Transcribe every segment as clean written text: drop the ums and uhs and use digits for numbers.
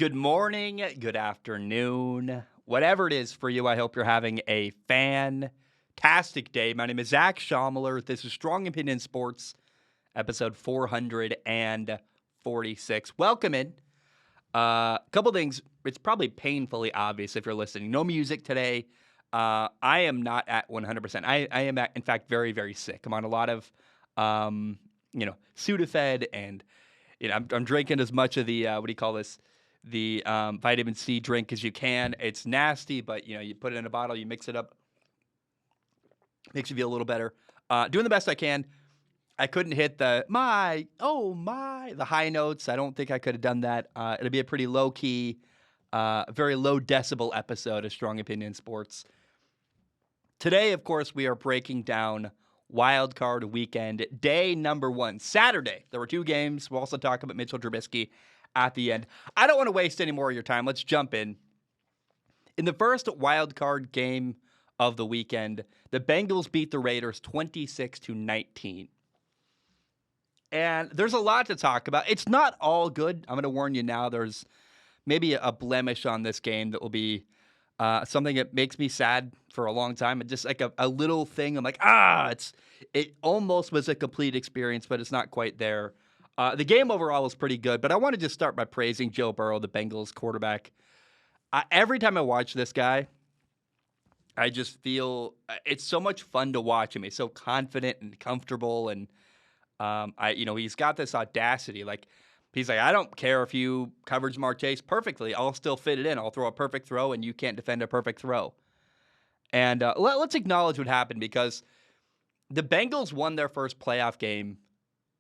Good morning, good afternoon, whatever it is for you. I hope you're having a fantastic day. My name is Zach Schomler. This is Strong Opinion Sports, episode 446. Welcome in. Couple things. It's probably painfully obvious if you're listening. No music today. I am not at 100%. I am, in fact, very, very sick. I'm on a lot of, Sudafed, and I'm drinking as much of the what do you call this? The vitamin C drink as you can. It's nasty, but you put it in a bottle, you mix it up, makes you feel a little better. Doing the best I can. I couldn't hit the high notes. I don't think I could have done that. It'll be a pretty low key, very low decibel episode of Strong Opinion Sports. Today, of course, we are breaking down Wild Card Weekend, day number 1, Saturday. There were 2 games. We'll also talk about Mitchell Trubisky at the end. I don't want to waste any more of your time. Let's jump in. In the first Wild Card game of the weekend, the Bengals beat the Raiders 26-19. And there's a lot to talk about. It's not all good. I'm going to warn you now. There's maybe a blemish on this game that will be something that makes me sad for a long time. And just like a little thing. I'm like, it almost was a complete experience, but it's not quite there. The game overall was pretty good, but I want to just start by praising Joe Burrow, the Bengals quarterback. Every time I watch this guy, I just feel it's so much fun to watch him. He's so confident and comfortable, and he's got this audacity. Like, he's like, I don't care if you coverage Jamar Chase perfectly. I'll still fit it in. I'll throw a perfect throw, and you can't defend a perfect throw. And let's acknowledge what happened, because the Bengals won their first playoff game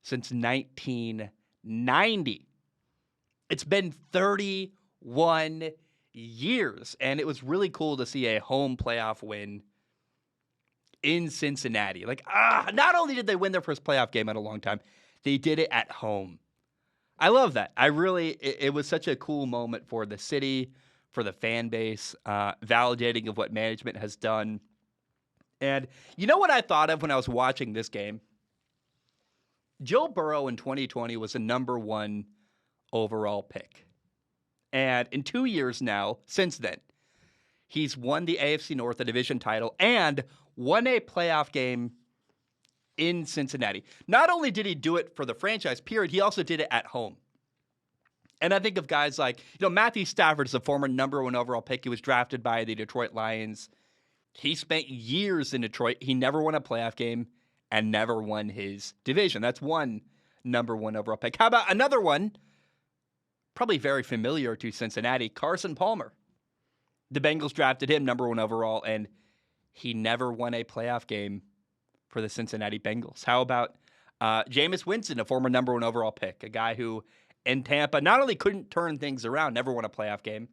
since 1990. It's been 31 years, and it was really cool to see a home playoff win in Cincinnati. Not only did they win their first playoff game in a long time, they did it at home. I love that. It was such a cool moment for the city, for the fan base, validating of what management has done. And you know what I thought of when I was watching this game? Joe Burrow in 2020 was a number 1 overall pick. And in 2 years now, since then, he's won the AFC North, the division title, and won a playoff game in Cincinnati. Not only did he do it for the franchise, period, he also did it at home. And I think of guys like, Matthew Stafford is a former number 1 overall pick. He was drafted by the Detroit Lions. He spent years in Detroit. He never won a playoff game and never won his division. That's one number 1 overall pick. How about another one, probably very familiar to Cincinnati, Carson Palmer. The Bengals drafted him number 1 overall, and he never won a playoff game for the Cincinnati Bengals. How about Jameis Winston, a former number 1 overall pick, a guy who in Tampa not only couldn't turn things around, never won a playoff game,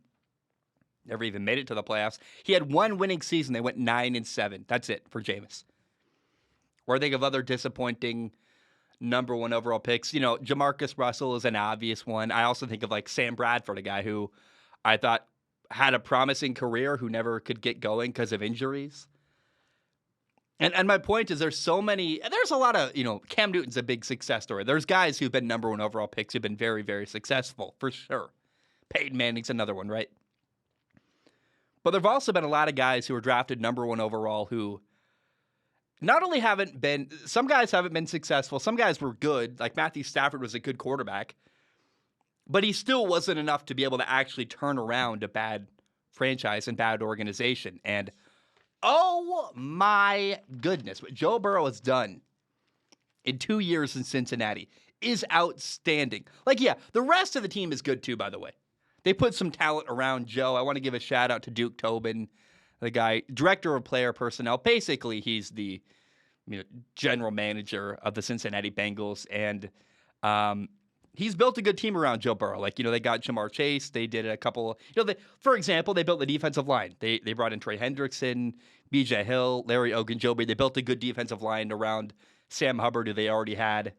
never even made it to the playoffs. He had 1 winning season. They went 9-7. That's it for Jameis. Or think of other disappointing number 1 overall picks. Jamarcus Russell is an obvious one. I also think of Sam Bradford, a guy who I thought had a promising career who never could get going because of injuries. And my point is there's a lot of, Cam Newton's a big success story. There's guys who've been number 1 overall picks who've been very, very successful, for sure. Peyton Manning's another one, right? But there have also been a lot of guys who were drafted number 1 overall who not only some guys haven't been successful, some guys were good, like Matthew Stafford was a good quarterback, but he still wasn't enough to be able to actually turn around a bad franchise and bad organization. And oh my goodness, what Joe Burrow has done in 2 years in Cincinnati is outstanding. The rest of the team is good too, by the way. They put some talent around Joe. I want to give a shout out to Duke Tobin, the guy, director of player personnel. Basically, he's the general manager of the Cincinnati Bengals, and he's built a good team around Joe Burrow. They got Jamar Chase. They did a couple. For example, they built the defensive line. They brought in Trey Hendrickson, B.J. Hill, Larry Ogunjobi. They built a good defensive line around Sam Hubbard, who they already had.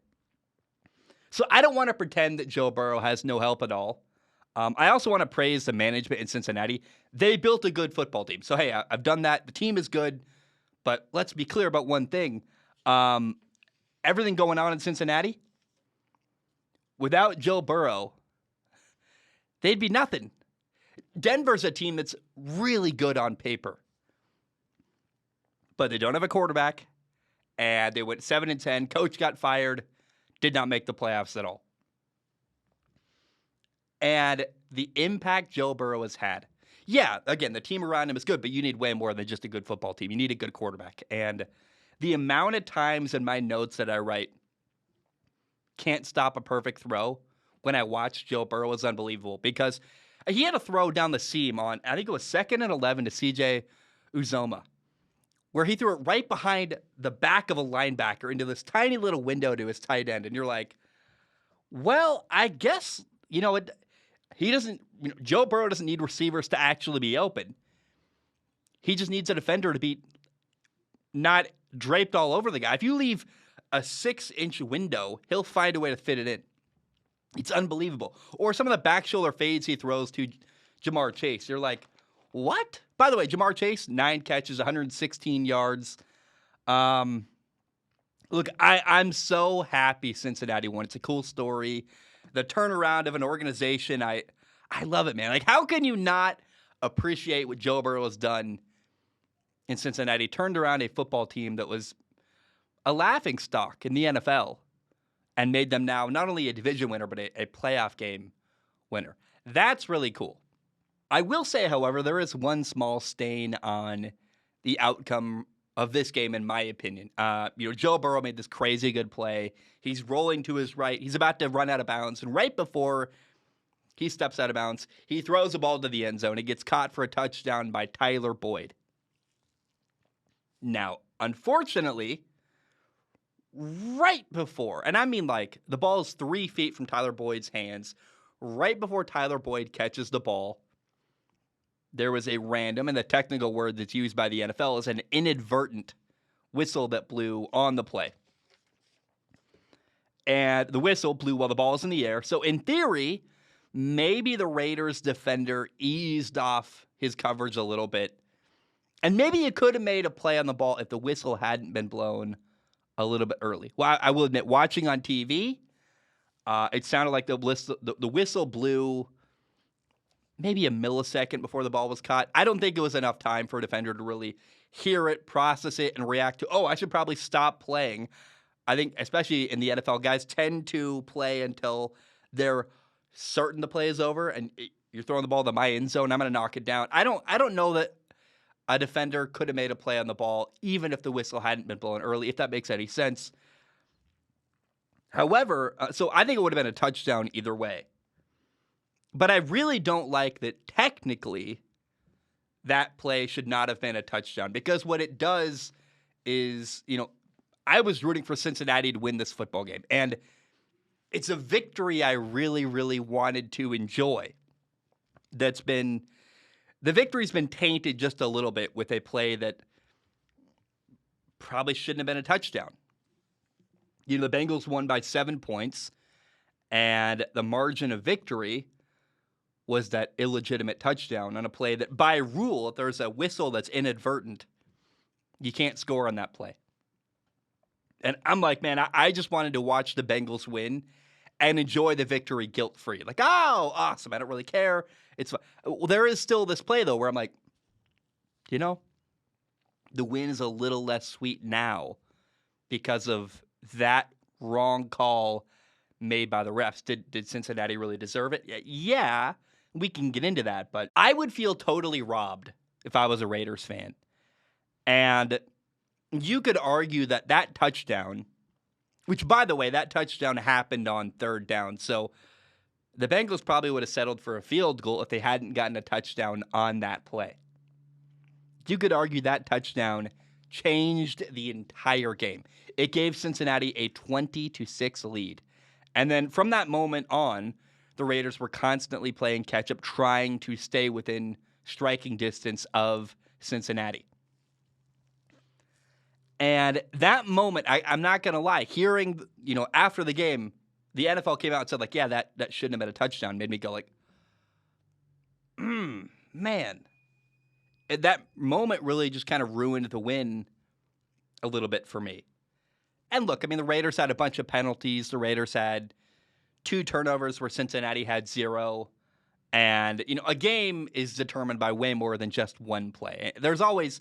So I don't want to pretend that Joe Burrow has no help at all. I also want to praise the management in Cincinnati. They built a good football team. So, hey, I've done that. The team is good. But let's be clear about one thing. Everything going on in Cincinnati, without Joe Burrow, they'd be nothing. Denver's a team that's really good on paper, but they don't have a quarterback, and they went 7-10. Coach got fired, did not make the playoffs at all. And the impact Joe Burrow has had. Yeah, again, the team around him is good, but you need way more than just a good football team. You need a good quarterback. And the amount of times in my notes that I write, can't stop a perfect throw, when I watched Joe Burrow is unbelievable, because he had a throw down the seam on, I think it was 2nd and 11 to CJ Uzoma, where he threw it right behind the back of a linebacker into this tiny little window to his tight end. And you're like, well, I guess, he doesn't, Joe Burrow doesn't need receivers to actually be open. He just needs a defender to be not draped all over the guy. If you leave a 6-inch window, he'll find a way to fit it in. It's unbelievable. Or some of the back shoulder fades he throws to Ja'Marr Chase. You're like, what? By the way, Ja'Marr Chase, 9 catches, 116 yards. Look, I'm so happy Cincinnati won. It's a cool story. The turnaround of an organization, I love it, man. Like, how can you not appreciate what Joe Burrow has done in Cincinnati? Turned around a football team that was a laughingstock in the NFL and made them now not only a division winner, but a playoff game winner. That's really cool. I will say, however, there is one small stain on the outcome of this game, in my opinion. Joe Burrow made this crazy good play. He's rolling to his right. He's about to run out of bounds. And right before he steps out of bounds, he throws the ball to the end zone. It gets caught for a touchdown by Tyler Boyd. Now, unfortunately, right before, and I mean like the ball is 3 feet from Tyler Boyd's hands, right before Tyler Boyd catches the ball, there was a random, and the technical word that's used by the NFL is an inadvertent whistle that blew on the play. And the whistle blew while the ball was in the air. So in theory, maybe the Raiders defender eased off his coverage a little bit. And maybe you could have made a play on the ball if the whistle hadn't been blown a little bit early. Well, I will admit, watching on TV, it sounded like the whistle blew maybe a millisecond before the ball was caught. I don't think it was enough time for a defender to really hear it, process it, and react to, I should probably stop playing. I think, especially in the NFL, guys tend to play until they're certain the play is over, and you're throwing the ball to my end zone, I'm going to knock it down. I don't know that a defender could have made a play on the ball, even if the whistle hadn't been blown early, if that makes any sense. However, so I think it would have been a touchdown either way. But I really don't like that technically that play should not have been a touchdown, because what it does is, I was rooting for Cincinnati to win this football game, and it's a victory I really, really wanted to enjoy. The victory's been tainted just a little bit with a play that probably shouldn't have been a touchdown. The Bengals won by 7 points, and the margin of victory was that illegitimate touchdown on a play that, by rule, if there's a whistle that's inadvertent, you can't score on that play. And I'm like, man, I just wanted to watch the Bengals win and enjoy the victory guilt-free. Like, oh, awesome, I don't really care. It's well, there is still this play, though, where I'm like, the win is a little less sweet now because of that wrong call made by the refs. Did Cincinnati really deserve it? Yeah, we can get into that, but I would feel totally robbed if I was a Raiders fan. And you could argue that touchdown, which, by the way, that touchdown happened on 3rd down, so the Bengals probably would have settled for a field goal if they hadn't gotten a touchdown on that play. You could argue that touchdown changed the entire game. It gave Cincinnati a 20-6 lead. And then from that moment on, the Raiders were constantly playing catch-up, trying to stay within striking distance of Cincinnati. And that moment, I'm not going to lie, hearing, after the game, the NFL came out and said, like, yeah, that shouldn't have been a touchdown, made me go like, man. And that moment really just kind of ruined the win a little bit for me. And look, the Raiders had a bunch of penalties. The Raiders had 2 turnovers where Cincinnati had 0. And, a game is determined by way more than just one play. There's always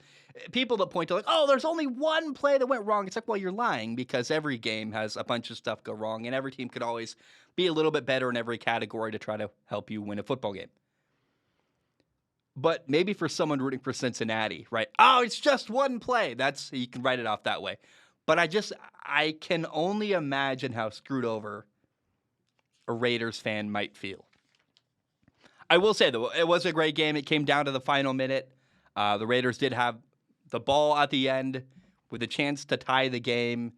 people that point to, like, oh, there's only one play that went wrong. It's like, well, you're lying, because every game has a bunch of stuff go wrong, and every team could always be a little bit better in every category to try to help you win a football game. But maybe for someone rooting for Cincinnati, right? Oh, it's just one play. You can write it off that way. But I can only imagine how screwed over a Raiders fan might feel. I will say, though, it was a great game. It came down to the final minute. The Raiders did have the ball at the end with a chance to tie the game.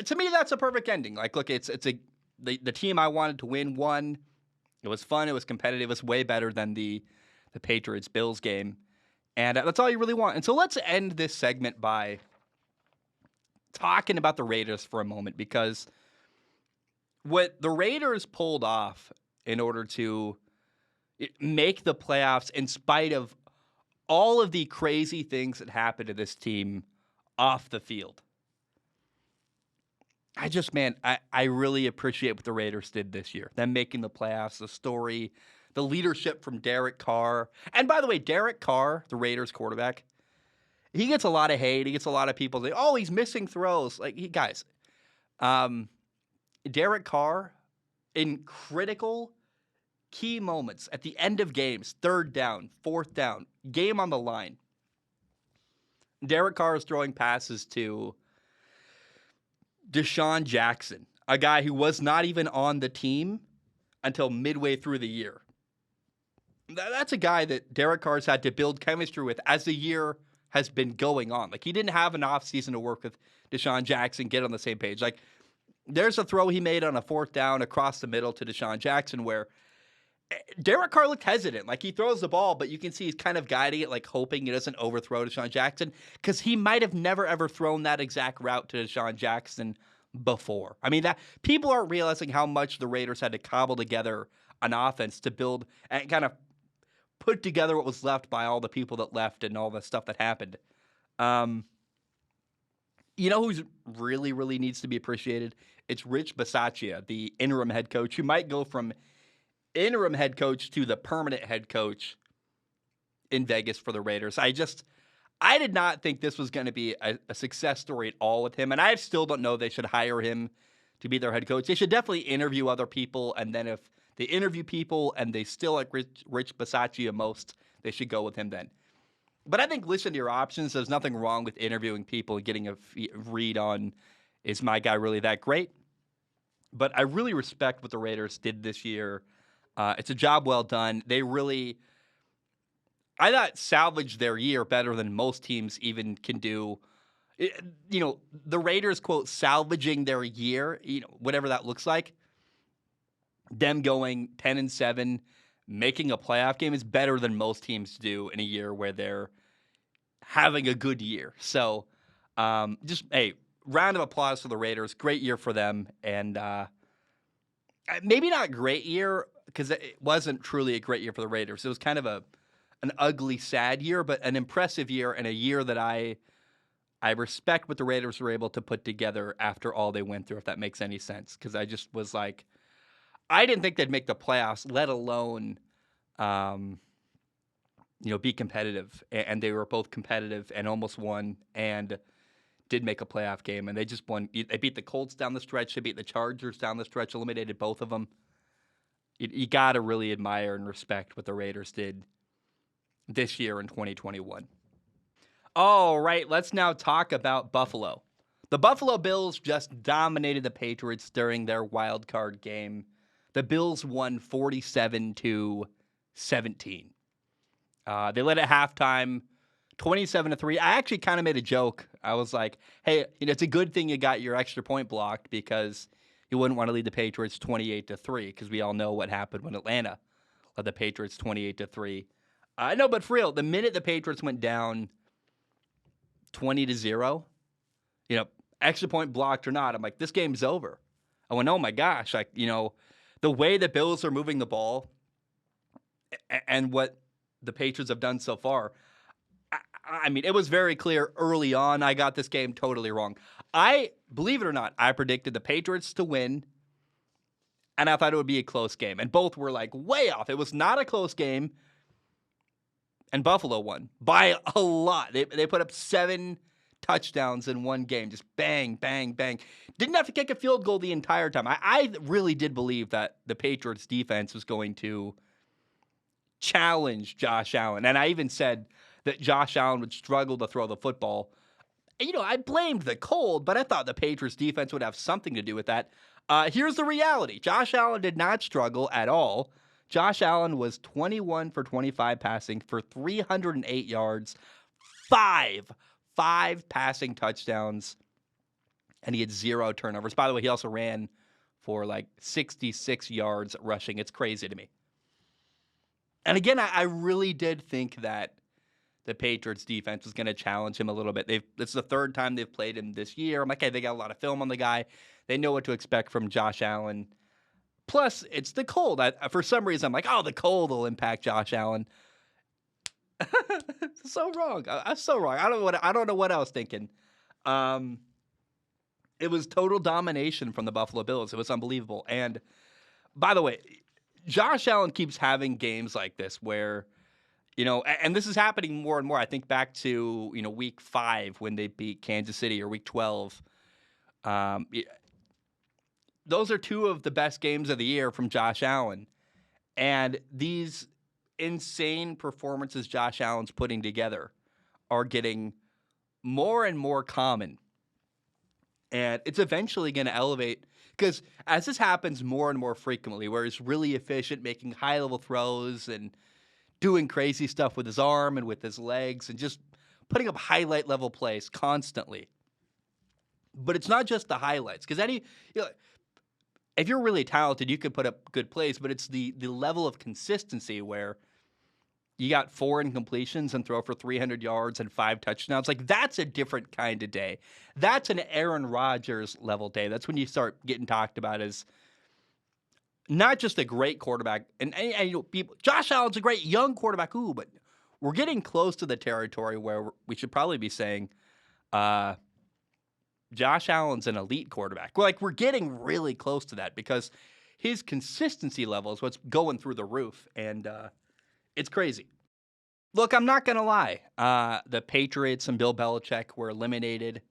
To me, that's a perfect ending. Like, look, the team I wanted to win won. It was fun. It was competitive. It was way better than the Patriots-Bills game. And that's all you really want. And so let's end this segment by talking about the Raiders for a moment, because what the Raiders pulled off in order to make the playoffs, in spite of all of the crazy things that happened to this team off the field. I really appreciate what the Raiders did this year. Them making the playoffs, the story, the leadership from Derek Carr. And by the way, Derek Carr, the Raiders quarterback, he gets a lot of hate. He gets a lot of people saying, oh, he's missing throws. Guys, Derek Carr, in critical key moments at the end of games, 3rd down, 4th down, game on the line, Derek Carr is throwing passes to DeSean Jackson, a guy who was not even on the team until midway through the year. That's a guy that Derek Carr's had to build chemistry with as the year has been going on. He didn't have an offseason to work with DeSean Jackson, get on the same page. There's a throw he made on a 4th down across the middle to DeSean Jackson where Derek Carr looked hesitant. He throws the ball, but you can see he's kind of guiding it, hoping he doesn't overthrow DeSean Jackson, because he might have never, ever thrown that exact route to DeSean Jackson before. That people aren't realizing how much the Raiders had to cobble together an offense to build and kind of put together what was left by all the people that left and all the stuff that happened. Who's really, really needs to be appreciated? It's Rich Bisaccia, the interim head coach, who might go from interim head coach to the permanent head coach in Vegas for the Raiders. I did not think this was going to be a success story at all with him, and I still don't know they should hire him to be their head coach. They should definitely interview other people, and then if they interview people and they still like Rich Bisaccia most, they should go with him then. But I think listen to your options. There's nothing wrong with interviewing people and getting a read on, is my guy really that great? But I really respect what the Raiders did this year. It's a job well done. They really, I thought, salvaged their year better than most teams even can do. The Raiders, quote, salvaging their year, whatever that looks like. Them going 10-7, making a playoff game is better than most teams do in a year where they're having a good year. So, round of applause for the Raiders. Great year for them. And maybe not great year, because it wasn't truly a great year for the Raiders. It was kind of an ugly, sad year, but an impressive year, and a year that I respect what the Raiders were able to put together after all they went through, if that makes any sense. Because I just was like, I didn't think they'd make the playoffs, let alone, be competitive. And they were both competitive and almost won and did make a playoff game. And they just won. They beat the Colts down the stretch. They beat the Chargers down the stretch, eliminated both of them. You got to really admire and respect what the Raiders did this year in 2021. All right, let's now talk about Buffalo. The Buffalo Bills just dominated the Patriots during their wild card game. The Bills won 47-17. They led at halftime, 27-3. I actually kind of made a joke. I was like, hey, it's a good thing you got your extra point blocked, because you wouldn't want to lead the Patriots 28-3, because we all know what happened when Atlanta led the Patriots 28-3. No, but for real, the minute the Patriots went down 20-0, extra point blocked or not, I'm like, this game's over. I went, oh my gosh, the way the Bills are moving the ball and what the Patriots have done so far, it was very clear early on. I got this game totally wrong. Believe it or not, I predicted the Patriots to win and I thought it would be a close game. And both were like way off. It was not a close game, and Buffalo won by a lot. They put up 7 touchdowns in one game. Just bang, bang, bang. Didn't have to kick a field goal the entire time. I really did believe that the Patriots defense was going to challenge Josh Allen. And I even said that Josh Allen would struggle to throw the football. I blamed the cold, but I thought the Patriots defense would have something to do with that. Here's the reality. Josh Allen did not struggle at all. Josh Allen was 21 for 25 passing for 308 yards, five passing touchdowns, and he had 0 turnovers. By the way, he also ran for like 66 yards rushing. It's crazy to me. And again, I really did think that the Patriots defense was going to challenge him a little bit. It's the 3rd time they've played him this year. I'm like, hey, they got a lot of film on the guy. They know what to expect from Josh Allen. Plus, it's the cold. For some reason, I'm like, oh, the cold will impact Josh Allen. So wrong. I'm so wrong. I don't know what I was thinking. It was total domination from the Buffalo Bills. It was unbelievable. And by the way, Josh Allen keeps having games like this where, and this is happening more and more. I think back to, week 5 when they beat Kansas City, or week 12. Those are 2 of the best games of the year from Josh Allen. And these insane performances Josh Allen's putting together are getting more and more common. And it's eventually going to elevate, because as this happens more and more frequently, where he's really efficient, making high-level throws and doing crazy stuff with his arm and with his legs and just putting up highlight-level plays constantly. But it's not just the highlights, because if you're really talented, you could put up good plays, but it's the level of consistency where you got 4 incompletions and throw for 300 yards and 5 touchdowns. Like, that's a different kind of day. That's an Aaron Rodgers level day. That's when you start getting talked about as not just a great quarterback. And people, Josh Allen's a great young quarterback, but we're getting close to the territory where we should probably be saying Josh Allen's an elite quarterback. We're getting really close to that, because his consistency level is what's going through the roof. And it's crazy. Look, I'm not going to lie. The Patriots and Bill Belichick were eliminated.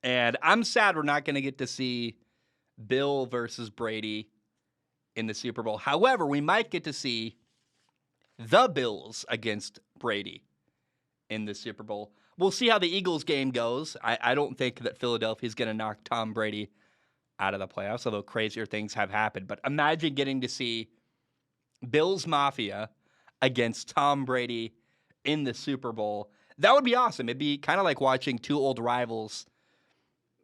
And I'm sad we're not going to get to see Bill versus Brady in the Super Bowl. However, we might get to see the Bills against Brady in the Super Bowl. We'll see how the Eagles game goes. I don't think that Philadelphia is going to knock Tom Brady out of the playoffs, although crazier things have happened. But imagine getting to see Bills Mafia against Tom Brady in the Super Bowl. That would be awesome. It'd be kind of like watching 2 old rivals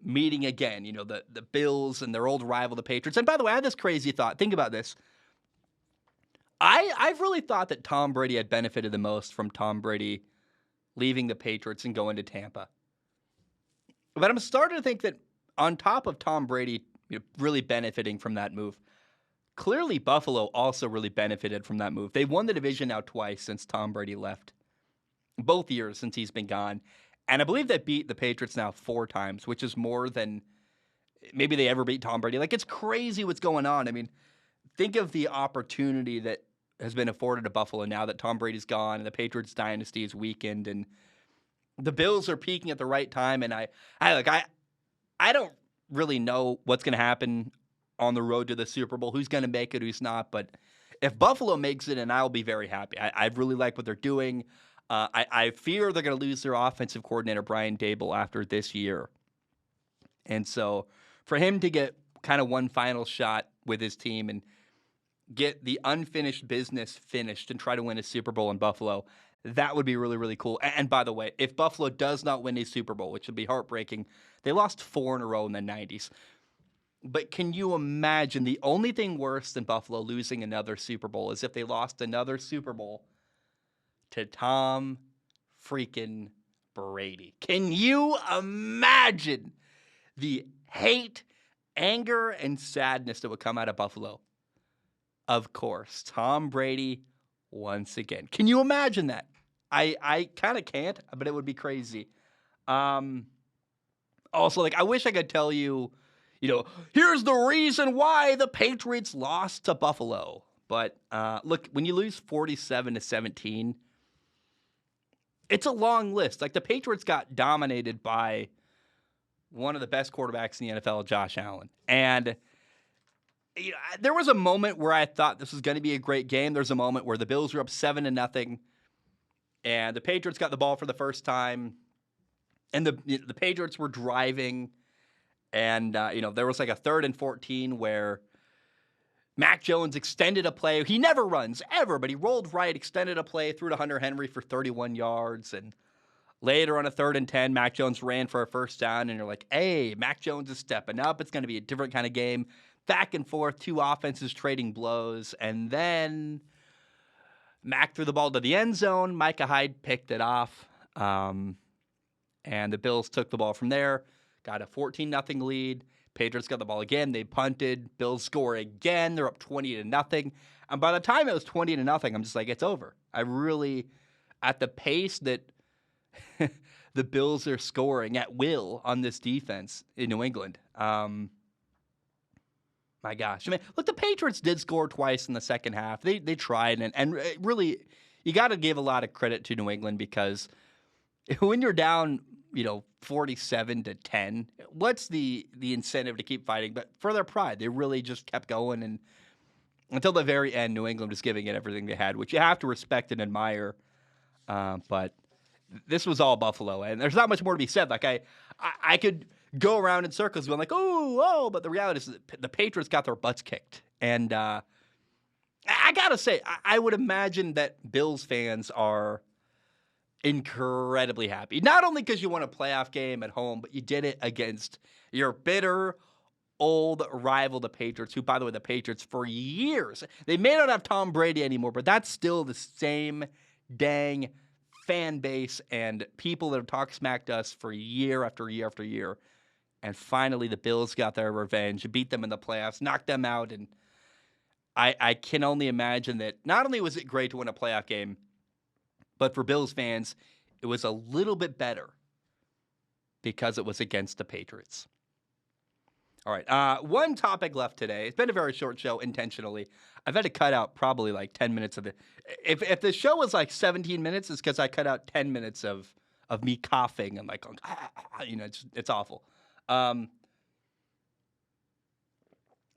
meeting again. The Bills and their old rival, the Patriots. And by the way, I had this crazy thought. Think about this. I've really thought that Tom Brady had benefited the most from Tom Brady leaving the Patriots and going to Tampa. But I'm starting to think that on top of Tom Brady really benefiting from that move, clearly Buffalo also really benefited from that move. They've won the division now twice since Tom Brady left. Both years since he's been gone. And I believe they beat the Patriots now 4 times, which is more than maybe they ever beat Tom Brady. It's crazy what's going on. I mean, think of the opportunity that has been afforded to Buffalo now that Tom Brady's gone and the Patriots dynasty is weakened and the Bills are peaking at the right time. And I don't really know what's going to happen on the road to the Super Bowl, who's going to make it, who's not. But if Buffalo makes it, and I'll be very happy. I really like what they're doing. I fear they're going to lose their offensive coordinator, Brian Daboll, after this year. And so for him to get kind of one final shot with his team and get the unfinished business finished and try to win a Super Bowl in Buffalo, that would be really, really cool. And by the way, if Buffalo does not win a Super Bowl, which would be heartbreaking, they lost 4 in a row in the 90s. But can you imagine, the only thing worse than Buffalo losing another Super Bowl is if they lost another Super Bowl to Tom freaking Brady. Can you imagine the hate, anger, and sadness that would come out of Buffalo? Of course, Tom Brady once again. Can you imagine that? I kind of can't, but it would be crazy. Also, I wish I could tell you, here's the reason why the Patriots lost to Buffalo. But look, when you lose 47-17, it's a long list. Like, the Patriots got dominated by one of the best quarterbacks in the NFL, Josh Allen. And there was a moment where I thought this was going to be a great game. There's a moment where the Bills were up 7-0, and the Patriots got the ball for the first time, and the Patriots were driving, and there was like a 3rd and 14 where Mac Jones extended a play. He never runs, ever, but he rolled right, extended a play, threw to Hunter Henry for 31 yards, and later on a 3rd and 10, Mac Jones ran for a first down, and you're like, hey, Mac Jones is stepping up. It's going to be a different kind of game. Back and forth, two offenses trading blows, and then Mac threw the ball to the end zone. Micah Hyde picked it off, and the Bills took the ball from there, got a 14-0 lead. Patriots got the ball again. They punted. Bills score again. They're up 20-0. And by the time it was 20-0, I'm just like, it's over. I really, at the pace that the Bills are scoring at will on this defense in New England, my gosh. I mean, look, the Patriots did score twice in the second half. They tried, and really, you got to give a lot of credit to New England, because when you're down, 47-10, what's the incentive to keep fighting? But for their pride, they really just kept going, and until the very end, New England was giving it everything they had, which you have to respect and admire. But this was all Buffalo, and there's not much more to be said. Like, I could go around in circles going like, oh, but the reality is that the Patriots got their butts kicked. And I got to say, I would imagine that Bills fans are incredibly happy. Not only because you won a playoff game at home, but you did it against your bitter old rival, the Patriots, who, by the way, the Patriots for years, they may not have Tom Brady anymore, but that's still the same dang fan base and people that have talked smack to us for year after year after year. And finally, the Bills got their revenge, beat them in the playoffs, knocked them out. And I can only imagine that not only was it great to win a playoff game, but for Bills fans, it was a little bit better because it was against the Patriots. All right, one topic left today. It's been a very short show intentionally. I've had to cut out probably like 10 minutes of it. If the show was like 17 minutes, it's because I cut out 10 minutes of me coughing and like, it's awful.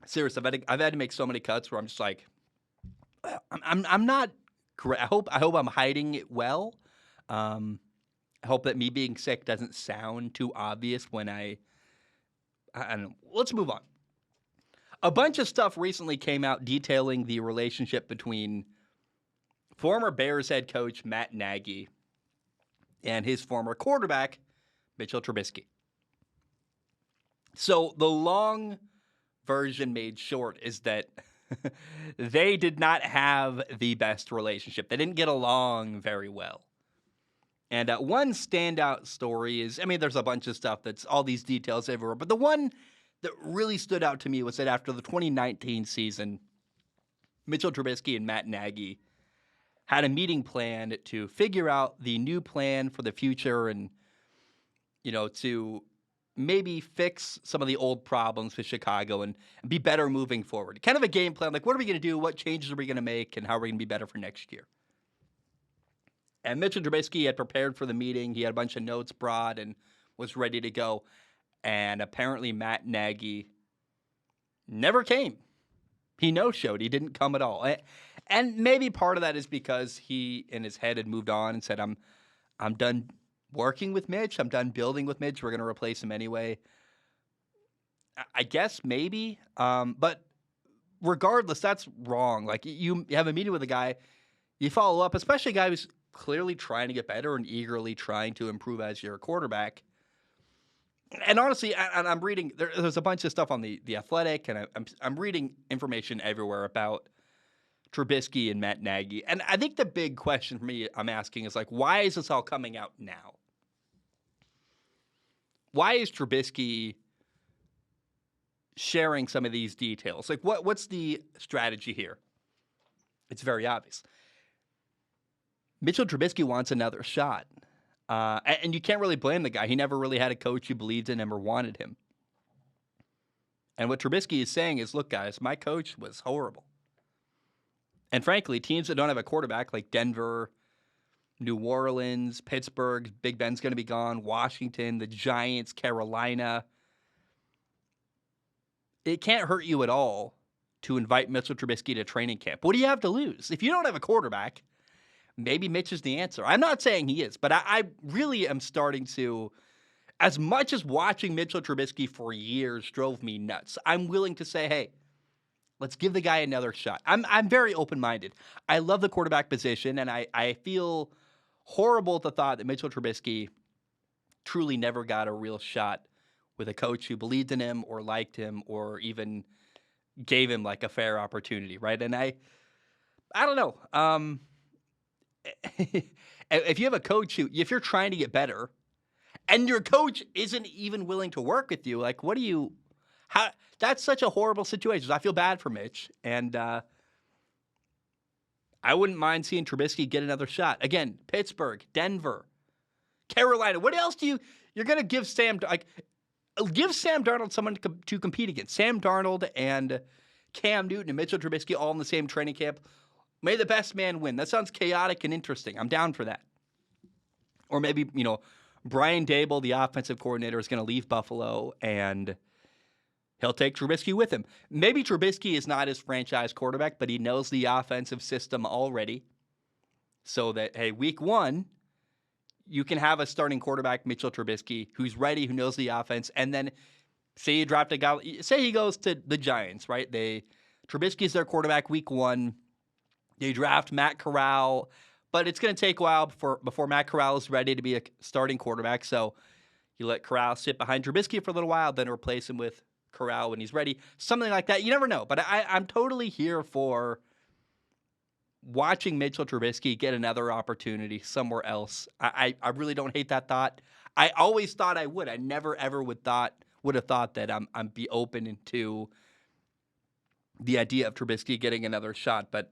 Seriously, I've had to make so many cuts where I'm just like, I'm not correct. I hope I'm hiding it well. I hope that me being sick doesn't sound too obvious when I don't know. Let's move on. A bunch of stuff recently came out detailing the relationship between former Bears head coach Matt Nagy and his former quarterback, Mitchell Trubisky. So the long version made short is that they did not have the best relationship. They didn't get along very well. And one standout story is, there's a bunch of stuff that's all these details everywhere, but the one that really stood out to me was that after the 2019 season, Mitchell Trubisky and Matt Nagy had a meeting planned to figure out the new plan for the future and, to maybe fix some of the old problems with Chicago and be better moving forward. Kind of a game plan, like what are we going to do, what changes are we going to make, and how are we going to be better for next year? And Mitchell Trubisky had prepared for the meeting. He had a bunch of notes brought and was ready to go. And apparently Matt Nagy never came. He no-showed. He didn't come at all. And maybe part of that is because he, in his head, had moved on and said, I'm done working with Mitch. I'm done building with Mitch. We're going to replace him anyway. I guess maybe. But regardless, that's wrong. Like, you have a meeting with a guy, you follow up, especially a guy who's clearly trying to get better and eagerly trying to improve as your quarterback. And honestly, I'm reading, there's a bunch of stuff on the Athletic, and I'm reading information everywhere about Trubisky and Matt Nagy. And I think the big question for me I'm asking is, like, why is this all coming out now? Why is Trubisky sharing some of these details? Like, what's the strategy here? It's very obvious. Mitchell Trubisky wants another shot. And you can't really blame the guy. He never really had a coach who believed in him or wanted him. And what Trubisky is saying is, look, guys, my coach was horrible. And frankly, teams that don't have a quarterback like Denver, New Orleans, Pittsburgh, Big Ben's going to be gone, Washington, the Giants, Carolina, it can't hurt you at all to invite Mitchell Trubisky to training camp. What do you have to lose? If you don't have a quarterback, maybe Mitch is the answer. I'm not saying he is, but I really am starting to, as much as watching Mitchell Trubisky for years drove me nuts, I'm willing to say, hey, let's give the guy another shot. I'm very open-minded. I love the quarterback position, and I feel horrible at the thought that Mitchell Trubisky truly never got a real shot with a coach who believed in him or liked him or even gave him like a fair opportunity, right? And I don't know. If you have a coach who, if you're trying to get better, and your coach isn't even willing to work with you, like, what do you? How? That's such a horrible situation. I feel bad for Mitch, and I wouldn't mind seeing Trubisky get another shot again. Pittsburgh, Denver, Carolina. What else do you? You're gonna give Sam Darnold someone to compete against. Sam Darnold and Cam Newton and Mitchell Trubisky all in the same training camp. May the best man win. That sounds chaotic and interesting. I'm down for that. Or maybe, Brian Daboll, the offensive coordinator, is going to leave Buffalo and he'll take Trubisky with him. Maybe Trubisky is not his franchise quarterback, but he knows the offensive system already. So that, hey, week one, you can have a starting quarterback, Mitchell Trubisky, who's ready, who knows the offense, and then say you dropped a guy, say he goes to the Giants, right? Trubisky's their quarterback week one. They draft Matt Corral, but it's going to take a while before Matt Corral is ready to be a starting quarterback. So you let Corral sit behind Trubisky for a little while, then replace him with Corral when he's ready. Something like that. You never know. But I'm totally here for watching Mitchell Trubisky get another opportunity somewhere else. I really don't hate that thought. I always thought I would. I never ever would have thought that I'm be open to the idea of Trubisky getting another shot. But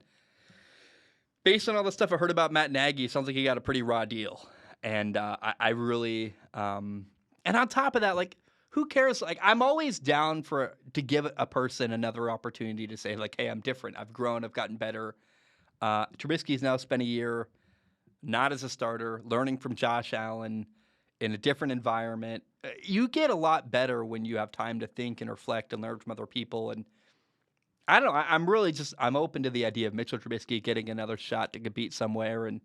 based on all the stuff I heard about Matt Nagy, it sounds like he got a pretty raw deal. And I really and on top of that, like, who cares? Like, I'm always down to give a person another opportunity to say, like, hey, I'm different. I've grown. I've gotten better. Trubisky's now spent a year not as a starter, learning from Josh Allen in a different environment. You get a lot better when you have time to think and reflect and learn from other people. And I don't know. I'm open to the idea of Mitchell Trubisky getting another shot to compete somewhere. And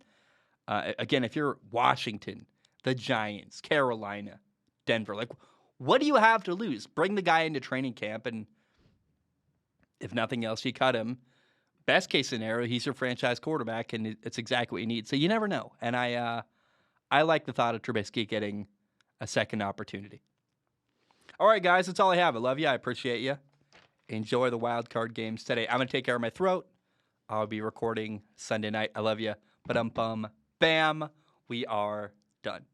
again, if you're Washington, the Giants, Carolina, Denver, like, what do you have to lose? Bring the guy into training camp, and if nothing else, you cut him. Best case scenario, he's your franchise quarterback, and it's exactly what you need. So you never know. And I like the thought of Trubisky getting a second opportunity. All right, guys, that's all I have. I love you. I appreciate you. Enjoy the wild card games today. I'm going to take care of my throat. I'll be recording Sunday night. I love you. Ba-dum-bum. Bam. We are done.